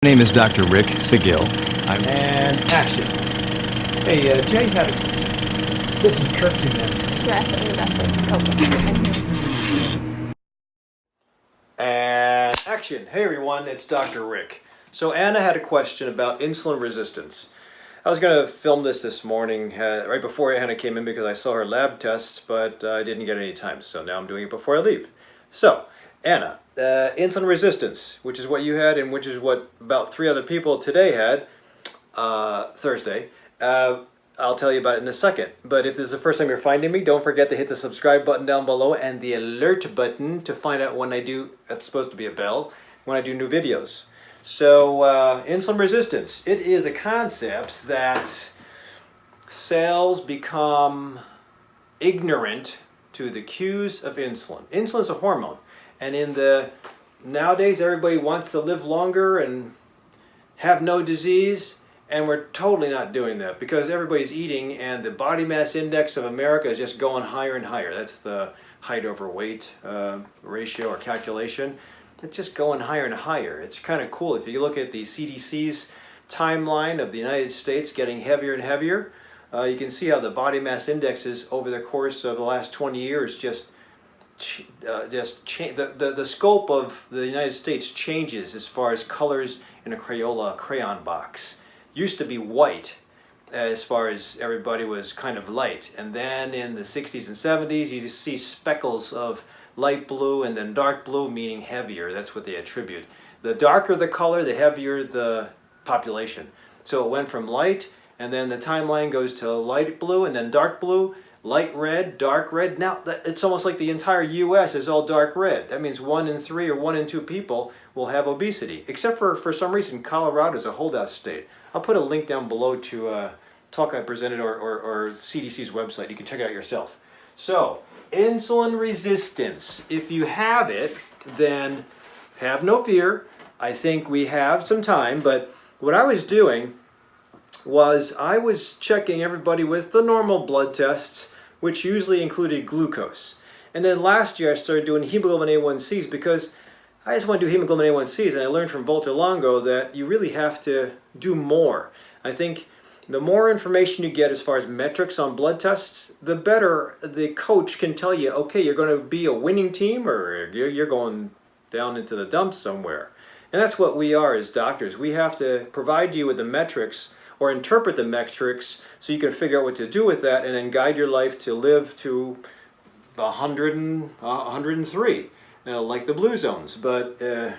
My name is Dr. Rick Seguil. And action. Hey, Jay had a... This is Kirk again. Stress and investment. And action. Hey everyone, it's Dr. Rick. So Anna had a question about insulin resistance. I was going to film this morning right before Anna came in because I saw her lab tests, but I didn't get any time, so now I'm doing it before I leave. So, Anna, insulin resistance, which is what you had and which is what about 3 other people today had, Thursday. I'll tell you about it in a second. But if this is the first time you're finding me, don't forget to hit the subscribe button down below and the alert button to find out when I do, that's supposed to be a bell, when I do new videos. So, insulin resistance, it is a concept that cells become ignorant to the cues of insulin. Insulin is a hormone, and nowadays everybody wants to live longer and have no disease, and we're totally not doing that because everybody's eating and the body mass index of America is just going higher and higher. That's the height over weight ratio or calculation. It's just going higher and higher. It's kind of cool. If you look at the CDC's timeline of the United States getting heavier and heavier, you can see how the body mass indexes over the course of the last 20 years the scope of the United States changes as far as colors in a Crayola crayon box. Used to be white as far as everybody was kind of light, and then in the 60s and 70s you just see speckles of light blue and then dark blue, meaning heavier. That's what they attribute. The darker the color, the heavier the population. So it went from light, and then the timeline goes to light blue and then dark blue, light red, dark red. Now it's almost like the entire US is all dark red. That means 1 in 3 or 1 in 2 people will have obesity, except for some reason Colorado is a holdout state. I'll put a link down below to a talk I presented or CDC's website. You can check it out yourself. So, insulin resistance. If you have it, then have no fear. I think we have some time, but what I was doing was I was checking everybody with the normal blood tests, which usually included glucose. And then last year I started doing hemoglobin A1Cs because I just want to do hemoglobin A1Cs, and I learned from Walter Longo that you really have to do more. I think the more information you get as far as metrics on blood tests, the better the coach can tell you, okay, you're going to be a winning team or you're going down into the dumps somewhere. And that's what we are as doctors. We have to provide you with the metrics or interpret the metrics so you can figure out what to do with that and then guide your life to live to 103, like the blue zones. But I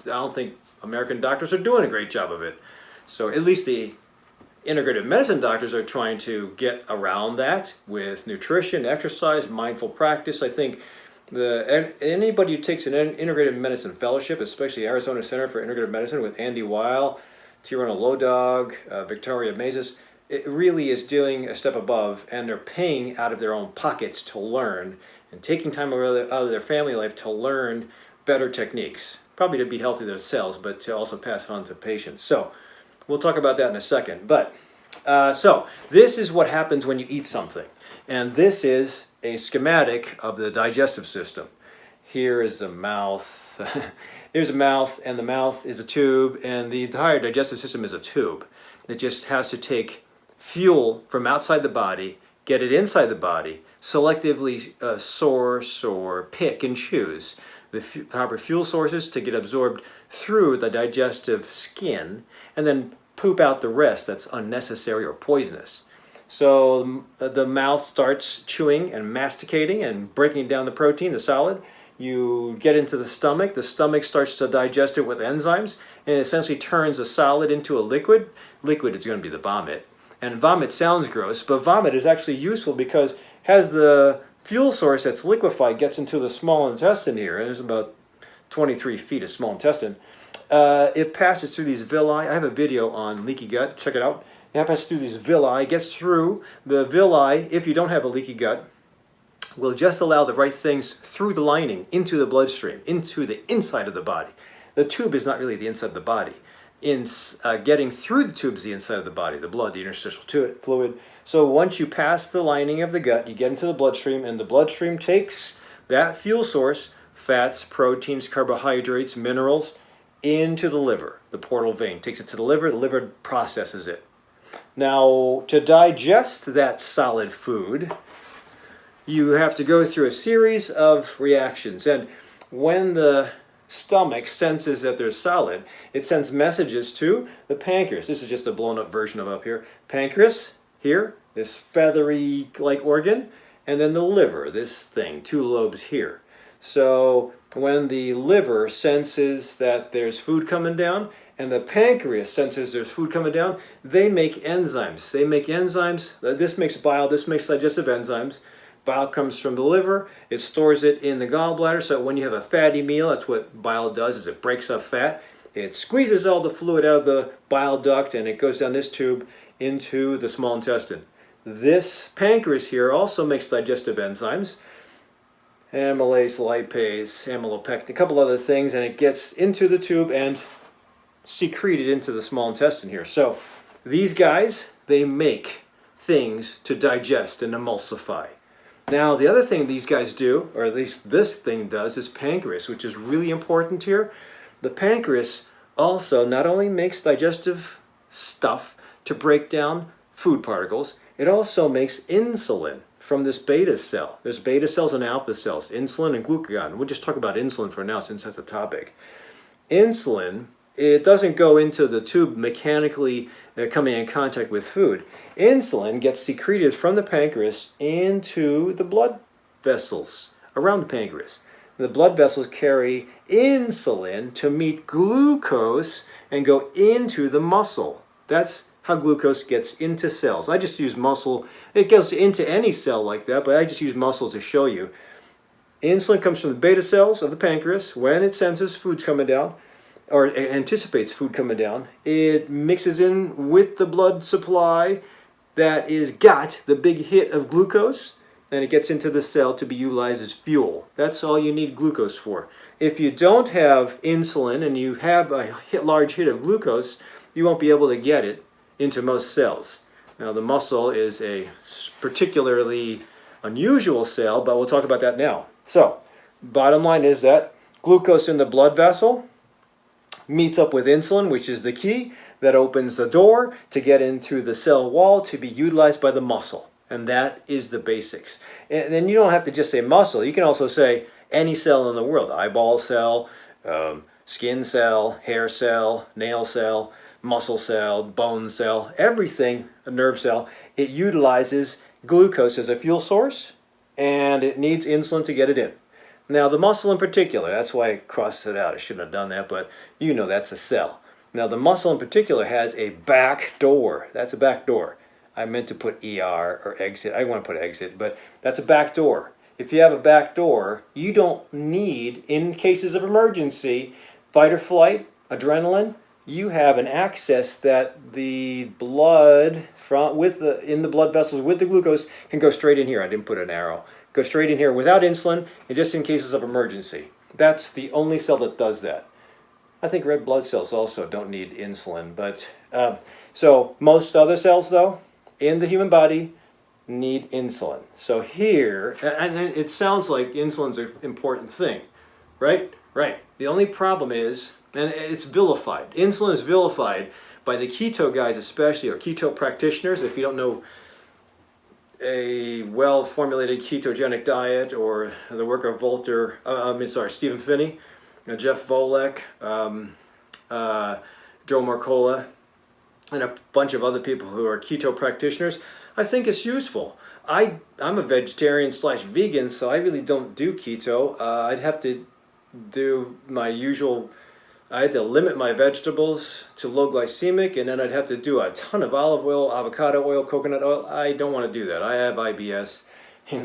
don't think American doctors are doing a great job of it. So at least the integrative medicine doctors are trying to get around that with nutrition, exercise, mindful practice. I think anybody who takes an integrative medicine fellowship, especially Arizona Center for Integrative Medicine with Andy Weil, Tirona Lodog, Victoria Mazes, it really is doing a step above, and they're paying out of their own pockets to learn and taking time out of their family life to learn better techniques, probably to be healthy themselves, but to also pass it on to patients. So we'll talk about that in a second. But so this is what happens when you eat something. And this is a schematic of the digestive system. Here is the mouth. Here's a mouth, and the mouth is a tube, and the entire digestive system is a tube. It just has to take fuel from outside the body, get it inside the body, selectively source or pick and choose the proper fuel sources to get absorbed through the digestive skin, and then poop out the rest that's unnecessary or poisonous. So the mouth starts chewing and masticating and breaking down the protein, the solid. You get into the stomach starts to digest it with enzymes, and it essentially turns a solid into a liquid. Liquid is going to be the vomit. And vomit sounds gross, but vomit is actually useful because as the fuel source that's liquefied gets into the small intestine here, and there's about 23 feet of small intestine, it passes through these villi. I have a video on leaky gut, check it out. It passes through these villi, gets through the villi. If you don't have a leaky gut, will just allow the right things through the lining into the bloodstream, into the inside of the body. The tube is not really the inside of the body. Getting through the tube is the inside of the body, the blood, the interstitial fluid. So once you pass the lining of the gut, you get into the bloodstream, and the bloodstream takes that fuel source, fats, proteins, carbohydrates, minerals, into the liver. The portal vein takes it to the liver processes it. Now, to digest that solid food, you have to go through a series of reactions. And when the stomach senses that there's solid, it sends messages to the pancreas. This is just a blown up version of up here. Pancreas, here, this feathery like organ, and then the liver, this thing, 2 lobes here. So when the liver senses that there's food coming down, and the pancreas senses there's food coming down, they make enzymes. This makes bile, this makes digestive enzymes. Bile comes from the liver, it stores it in the gallbladder, so when you have a fatty meal, that's what bile does, is it breaks up fat. It squeezes all the fluid out of the bile duct, and it goes down this tube into the small intestine. This pancreas here also makes digestive enzymes, amylase, lipase, amylopectin, a couple other things, and it gets into the tube and secreted into the small intestine here. So these guys, they make things to digest and emulsify. Now, the other thing these guys do, or at least this thing does, is pancreas, which is really important here. The pancreas also not only makes digestive stuff to break down food particles, it also makes insulin from this beta cell. There's beta cells and alpha cells, insulin and glucagon. We'll just talk about insulin for now since that's a topic. Insulin, it doesn't go into the tube mechanically coming in contact with food. Insulin gets secreted from the pancreas into the blood vessels around the pancreas. The blood vessels carry insulin to meet glucose and go into the muscle. That's how glucose gets into cells. I just use muscle. It goes into any cell like that, but I just use muscle to show you. Insulin comes from the beta cells of the pancreas. When it senses food's coming down, or anticipates food coming down, it mixes in with the blood supply that is got the big hit of glucose, and it gets into the cell to be utilized as fuel. That's all you need glucose for. If you don't have insulin and you have a large hit of glucose, you won't be able to get it into most cells. Now, the muscle is a particularly unusual cell, but we'll talk about that now. So, bottom line is that glucose in the blood vessel meets up with insulin, which is the key that opens the door to get into the cell wall to be utilized by the muscle. And that is the basics. And then you don't have to just say muscle. You can also say any cell in the world. Eyeball cell, skin cell, hair cell, nail cell, muscle cell, bone cell, everything, a nerve cell. It utilizes glucose as a fuel source, and it needs insulin to get it in. Now, the muscle in particular, that's why I crossed it out. I shouldn't have done that, but you know that's a cell. Now, the muscle in particular has a back door. That's a back door. I meant to put ER or exit. I want to put exit, but that's a back door. If you have a back door, you don't need, in cases of emergency, fight or flight, adrenaline, you have an access that the blood in the blood vessels with the glucose can go straight in here. I didn't put an arrow. Go straight in here without insulin, and just in cases of emergency. That's the only cell that does that. I think red blood cells also don't need insulin, but so most other cells, though, in the human body need insulin. So here, and it sounds like insulin's an important thing, right? Right. The only problem is, and it's vilified. Insulin is vilified by the keto guys especially, or keto practitioners. If you don't know a well-formulated ketogenic diet, or the work of Stephen Finney, Jeff Volek, Joe Marcola, and a bunch of other people who are keto practitioners, I think it's useful. I'm a vegetarian/vegan, so I really don't do keto. I'd have to do my usual. I had to limit my vegetables to low glycemic, and then I'd have to do a ton of olive oil, avocado oil, coconut oil. I don't want to do that. I have IBS,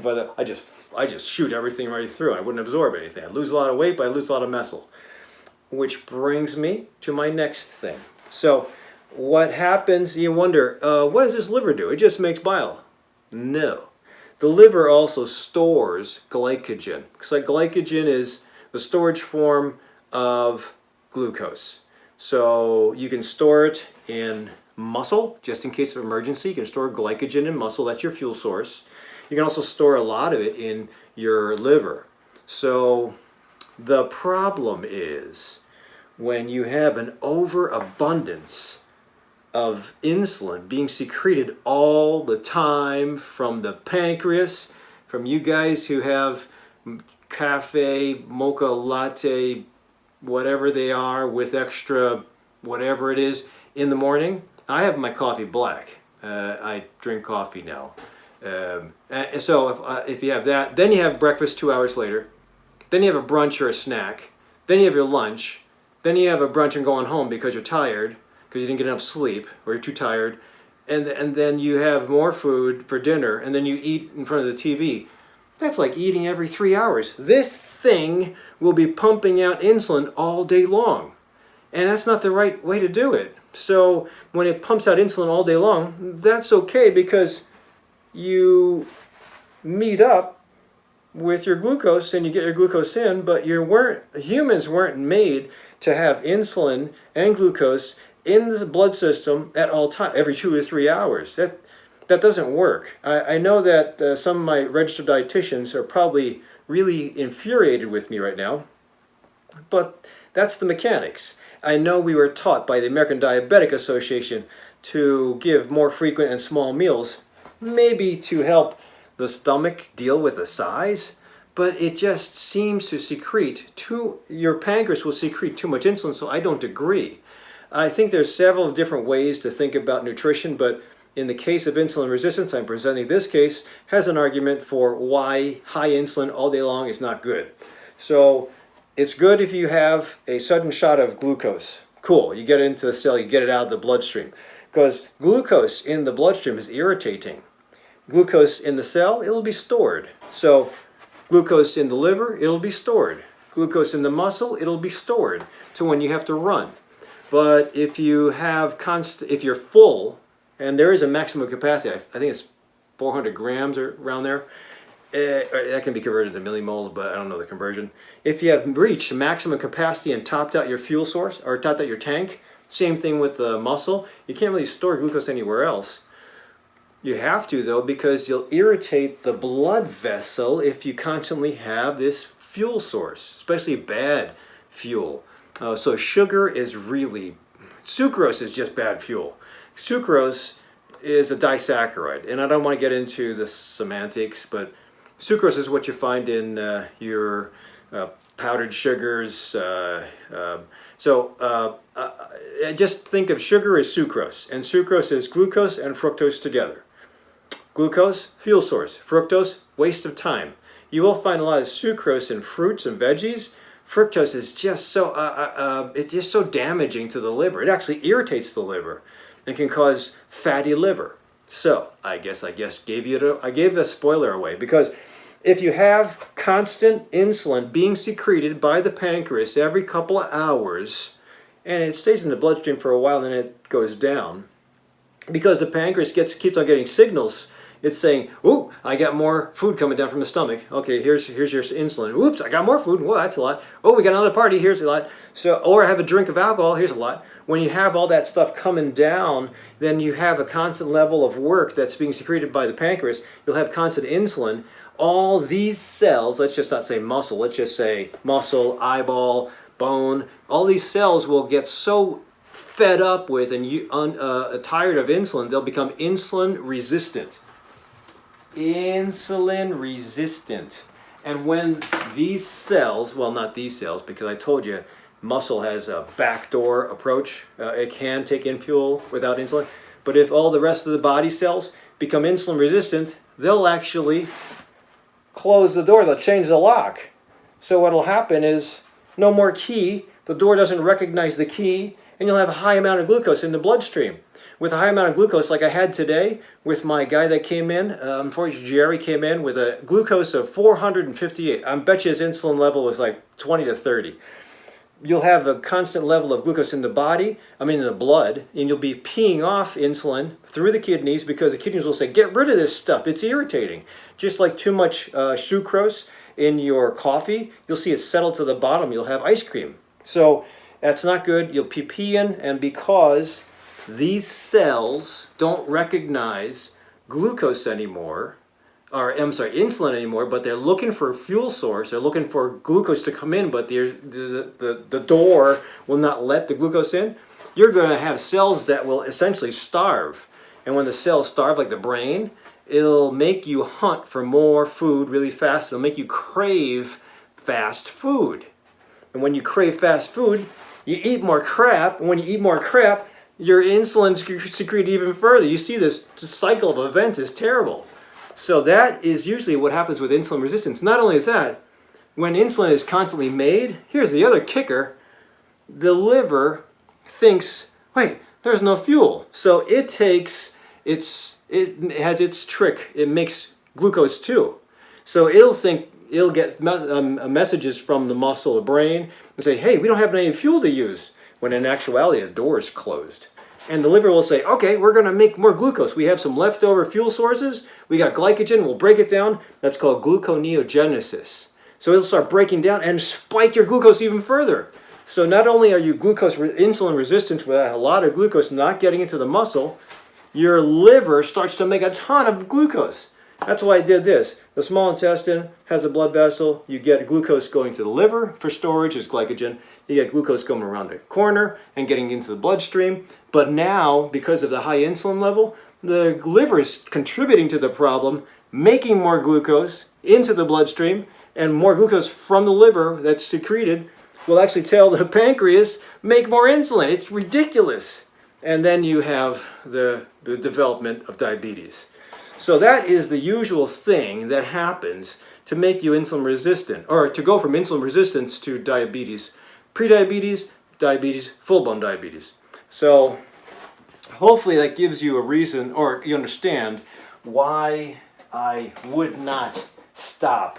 but I just shoot everything right through. I wouldn't absorb anything. I lose a lot of weight, but I lose a lot of muscle. Which brings me to my next thing. So what happens, you wonder, what does this liver do? It just makes bile. No. The liver also stores glycogen. So glycogen is the storage form of glucose. So you can store it in muscle, just in case of emergency. You can store glycogen in muscle. That's your fuel source. You can also store a lot of it in your liver. So the problem is, when you have an overabundance of insulin being secreted all the time from the pancreas, from you guys who have cafe, mocha latte, whatever they are with extra whatever it is in the morning. I have my coffee black. I drink coffee now. And so if you have that, then you have breakfast 2 hours later, then you have a brunch or a snack, then you have your lunch, then you have a brunch and going home because you're tired, because you didn't get enough sleep or you're too tired, and then you have more food for dinner, and then you eat in front of the TV. That's like eating every 3 hours. This thing will be pumping out insulin all day long, and that's not the right way to do it. So when it pumps out insulin all day long, that's okay because you meet up with your glucose and you get your glucose in, but humans weren't made to have insulin and glucose in the blood system at all times, every 2 or 3 hours. That doesn't work. I know that some of my registered dietitians are probably really infuriated with me right now, but that's the mechanics. I know we were taught by the American Diabetic Association to give more frequent and small meals, maybe to help the stomach deal with the size, but it just seems to secrete your pancreas will secrete too much insulin, so I don't agree. I think there's several different ways to think about nutrition, but in the case of insulin resistance, I'm presenting this case, has an argument for why high insulin all day long is not good. So it's good if you have a sudden shot of glucose. Cool, you get it into the cell, you get it out of the bloodstream. Because glucose in the bloodstream is irritating. Glucose in the cell, it'll be stored. So glucose in the liver, it'll be stored. Glucose in the muscle, it'll be stored. So when you have to run. But if you have if you're full, and there is a maximum capacity, I think it's 400 grams or around there. That can be converted to millimoles, but I don't know the conversion. If you have reached maximum capacity and topped out your fuel source, or topped out your tank, same thing with the muscle, you can't really store glucose anywhere else. You have to though, because you'll irritate the blood vessel if you constantly have this fuel source, especially bad fuel. So sugar is sucrose is just bad fuel. Sucrose is a disaccharide, and I don't want to get into the semantics, but sucrose is what you find in your powdered sugars. Just think of sugar as sucrose, and sucrose is glucose and fructose together. Glucose, fuel source. Fructose, waste of time. You will find a lot of sucrose in fruits and veggies. Fructose is just so it's just so damaging to the liver. It actually irritates the liver and can cause fatty liver. So I gave a spoiler away, because if you have constant insulin being secreted by the pancreas every couple of hours, and it stays in the bloodstream for a while and then it goes down, because the pancreas keeps on getting signals. It's saying, "Ooh, I got more food coming down from the stomach. Okay, here's your insulin. Oops, I got more food. Well, that's a lot. Oh, we got another party. Here's a lot. So, or I have a drink of alcohol. Here's a lot." When you have all that stuff coming down, then you have a constant level of work that's being secreted by the pancreas. You'll have constant insulin. All these cells, let's just not say muscle, let's just say muscle, eyeball, bone, all these cells will get so fed up with and tired of insulin, they'll become insulin resistant. Insulin resistant. And when these cells, well, not these cells, because I told you muscle has a backdoor approach. It can take in fuel without insulin. But if all the rest of the body cells become insulin resistant, they'll actually close the door. They'll change the lock. So what will happen is no more key. The door doesn't recognize the key, and you'll have a high amount of glucose in the bloodstream. With a high amount of glucose, like I had today with my guy that came in, unfortunately Jerry came in with a glucose of 458. I bet you his insulin level was like 20 to 30. You'll have a constant level of glucose in the body, in the blood, and you'll be peeing off insulin through the kidneys, because the kidneys will say, "Get rid of this stuff, it's irritating." Just like too much sucrose in your coffee, you'll see it settle to the bottom, you'll have ice cream. So that's not good. You'll be peeing, and because these cells don't recognize glucose anymore, or I'm sorry, insulin anymore, but they're looking for a fuel source. They're looking for glucose to come in, but the door will not let the glucose in. You're going to have cells that will essentially starve. And when the cells starve, like the brain, it'll make you hunt for more food really fast. It'll make you crave fast food. And when you crave fast food, you eat more crap. And when you eat more crap, your insulin's secreted even further. You see this cycle of events is terrible. So that is usually what happens with insulin resistance. Not only that, when insulin is constantly made, here's the other kicker, the liver thinks, wait, there's no fuel. So it has its trick. It makes glucose too. So it'll get messages from the muscle, the brain, and say, hey, we don't have any fuel to use, when in actuality the door is closed. And the liver will say, okay, we're going to make more glucose. We have some leftover fuel sources. We got glycogen. We'll break it down. That's called gluconeogenesis. So it'll start breaking down and spike your glucose even further. So not only are you insulin resistant with a lot of glucose not getting into the muscle, your liver starts to make a ton of glucose. That's why I did this. The small intestine has a blood vessel. You get glucose going to the liver for storage as glycogen. You get glucose going around the corner and getting into the bloodstream. But now, because of the high insulin level, the liver is contributing to the problem, making more glucose into the bloodstream, and more glucose from the liver that's secreted will actually tell the pancreas, make more insulin. It's ridiculous. And then you have the development of diabetes. So that is the usual thing that happens to make you insulin resistant, or to go from insulin resistance to diabetes, prediabetes, diabetes, full-blown diabetes. So hopefully that gives you a reason, or you understand why I would not stop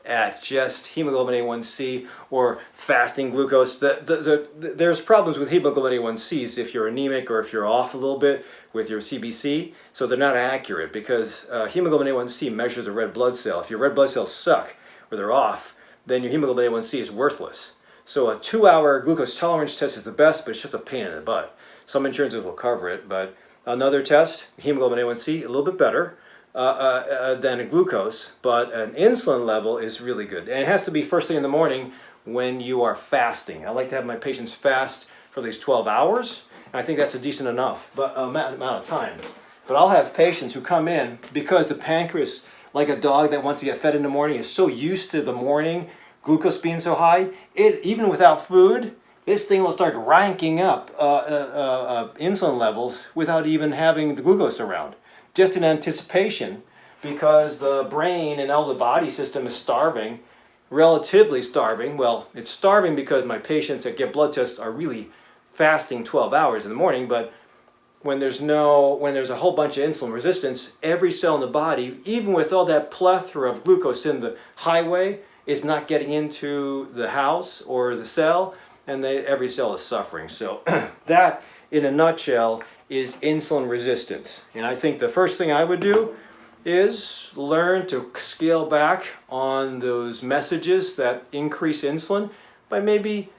at just hemoglobin A1C or fasting glucose. There's problems with hemoglobin A1Cs if you're anemic or if you're off a little bit with your CBC, so they're not accurate because hemoglobin A1C measures the red blood cell. If your red blood cells suck or they're off, then your hemoglobin A1C is worthless. So a 2-hour glucose tolerance test is the best, but it's just a pain in the butt. Some insurances will cover it, but another test, hemoglobin A1C, a little bit better than a glucose, but an insulin level is really good. And it has to be first thing in the morning when you are fasting. I like to have my patients fast for at least 12 hours. And I think that's a decent enough amount of time. But I'll have patients who come in because the pancreas, like a dog that wants to get fed in the morning, is so used to the morning glucose being so high, even without food, this thing will start ranking up insulin levels without even having the glucose around. Just in anticipation, because the brain and all the body system is starving, relatively starving. Well, it's starving because my patients that get blood tests are really fasting 12 hours in the morning, but when there's a whole bunch of insulin resistance, every cell in the body, even with all that plethora of glucose in the highway, is not getting into the house or the cell, and every cell is suffering. So that, in a nutshell, is insulin resistance. And I think the first thing I would do is learn to scale back on those messages that increase insulin by maybe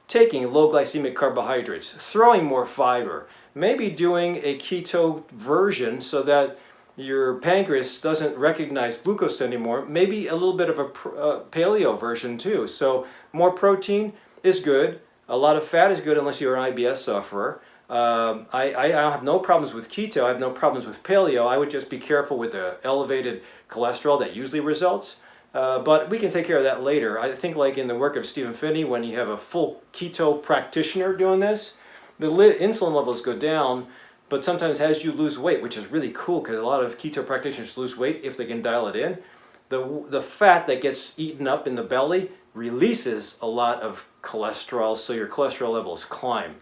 taking low glycemic carbohydrates, throwing more fiber, maybe doing a keto version so that your pancreas doesn't recognize glucose anymore, maybe a little bit of a paleo version too. So more protein is good, a lot of fat is good unless you're an IBS sufferer. I have no problems with keto, I have no problems with paleo. I would just be careful with the elevated cholesterol that usually results. But we can take care of that later. I think like in the work of Stephen Finney, when you have a full keto practitioner doing this, the insulin levels go down, but sometimes as you lose weight, which is really cool because a lot of keto practitioners lose weight if they can dial it in, the fat that gets eaten up in the belly releases a lot of cholesterol, so your cholesterol levels climb.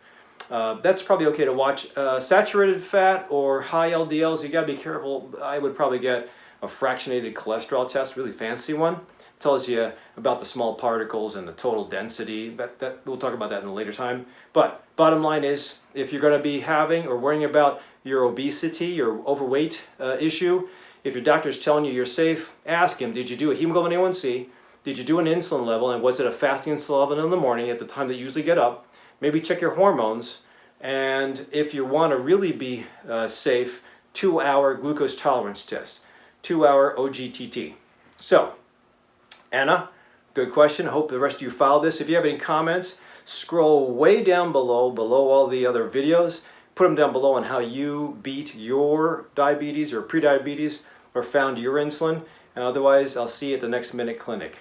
That's probably okay to watch. Saturated fat or high LDLs, you gotta be careful. I would probably get a fractionated cholesterol test, really fancy one. Tells you about the small particles and the total density. We'll talk about that in a later time. But bottom line is, if you're going to be having or worrying about your obesity, your overweight issue, if your doctor is telling you you're safe, ask him, did you do a hemoglobin A1C? Did you do an insulin level? And was it a fasting insulin level in the morning at the time that you usually get up? Maybe check your hormones. And if you want to really be safe, 2-hour glucose tolerance test. 2-hour OGTT. So, Anna, good question. I hope the rest of you follow this. If you have any comments, scroll way down below all the other videos. Put them down below on how you beat your diabetes or prediabetes or found your insulin. And otherwise, I'll see you at the next Minute Clinic.